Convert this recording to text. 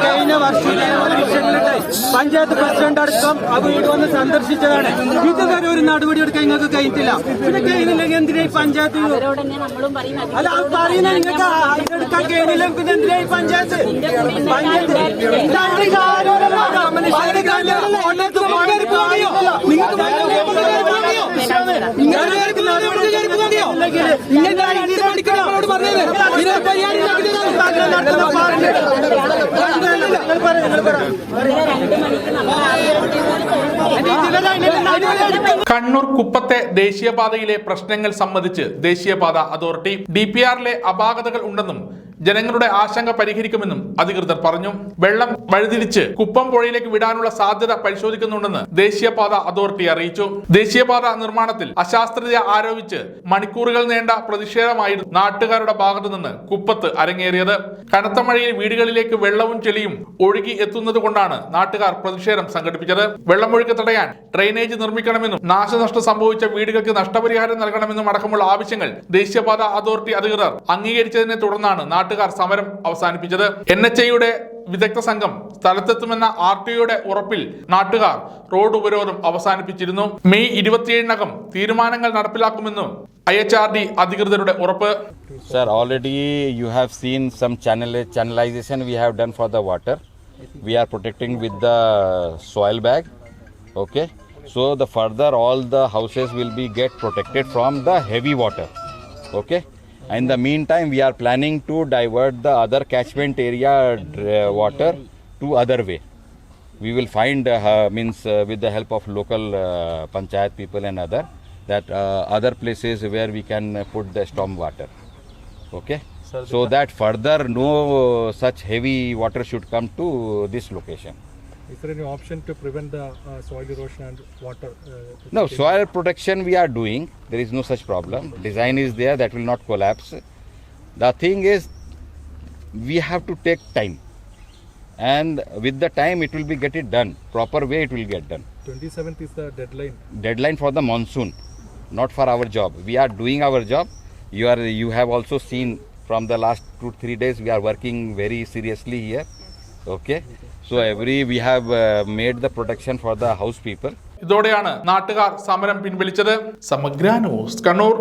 കഴിഞ്ഞ വർഷം പഞ്ചായത്ത് പ്രസിഡന്റ് അടക്കം ആ വീട് വന്ന് സന്ദർശിച്ചതാണ്. ഇതുവരെ ഒരു നടപടി എടുക്കാൻ നിങ്ങൾക്ക് കഴിഞ്ഞിട്ടില്ല. പിന്നെ കഴിഞ്ഞില്ലെങ്കിൽ എന്തിനാ ഈ പഞ്ചായത്ത് അല്ല പറയുന്ന നിങ്ങൾക്ക് എടുക്കാൻ കഴിഞ്ഞില്ല. പിന്നെ എന്തിനാ ഈ പഞ്ചായത്ത് കണ്ണൂർ കുപ്പത്തെ ദേശീയപാതയിലെ പ്രശ്നങ്ങൾ സംബന്ധിച്ച് ദേശീയപാത അതോറിറ്റി DPRലെ അപാകതകൾ ഉണ്ടെന്നും ജനങ്ങളുടെ ആശങ്ക പരിഹരിക്കുമെന്നും അധികൃതർ പറഞ്ഞു. വെള്ളം വഴിതിരിച്ച് കുപ്പം പുഴയിലേക്ക് വിടാനുള്ള സാധ്യത പരിശോധിക്കുന്നുണ്ടെന്ന് ദേശീയപാത അതോറിറ്റി അറിയിച്ചു. ദേശീയപാത നിർമ്മാണത്തിൽ അശാസ്ത്രീയത ആരോപിച്ച് മണിക്കൂറുകൾ നീണ്ട പ്രതിഷേധമായിരുന്നു നാട്ടുകാരുടെ ഭാഗത്തു നിന്ന് കുപ്പത്ത് അരങ്ങേറിയത്. കനത്ത മഴയിൽ വീടുകളിലേക്ക് വെള്ളവും ചെളിയും ഒഴുകി എത്തുന്നത് കൊണ്ടാണ് നാട്ടുകാർ പ്രതിഷേധം സംഘടിപ്പിച്ചത്. വെള്ളമൊഴുക്ക് തടയാൻ ഡ്രെയിനേജ് നിർമ്മിക്കണമെന്നും നാശനഷ്ടം സംഭവിച്ച വീടുകൾക്ക് നഷ്ടപരിഹാരം നൽകണമെന്നും അടക്കമുള്ള ആവശ്യങ്ങൾ ദേശീയപാത അതോറിറ്റി അധികൃതർ അംഗീകരിച്ചതിനെ തുടർന്നാണ് നാട്ടുകാർ സമരം അവസാനിപ്പിച്ചത്. NHAയുടെ വിദഗ്ധ സംഘം സ്ഥലത്തെത്തുമെന്ന RTOയുടെ ഉറപ്പിൽ നാട്ടുകാർ റോഡ് ഉപരോധം അവസാനിപ്പിച്ചിരുന്നു. മെയ് 27-നകം തീരുമാനങ്ങൾ നടപ്പിലാക്കുമെന്നും IHRD അധികൃതരുടെ ഉറപ്പ്. Sir, already you have seen some channelization we have done for the water. We are protecting with the soil bag. Okay. So the further all the houses will be get protected from the heavy water. Okay. In the meantime, we are planning to divert the other catchment area water to other way. We will find with the help of local panchayat people and other places where we can put the storm water. Okay. So that further no such heavy water should come to this location. Is there any option to prevent the soil erosion and water? No, soil protection we are doing. There is no such problem. Design is there, that will not collapse. The thing is, we have to take time. And with the time, it will be get it done. Proper way, it will get done. 27th is the deadline. Deadline for the monsoon, not for our job. We are doing our job. You have also seen from the last 2-3 days, we are working very seriously here. Okay. So we have made the protection for the house people. ഇതോടെയാണ് നാട്ടുകാർ സമരം പിൻവലിച്ചത്. സമഗ്ര news Kannur.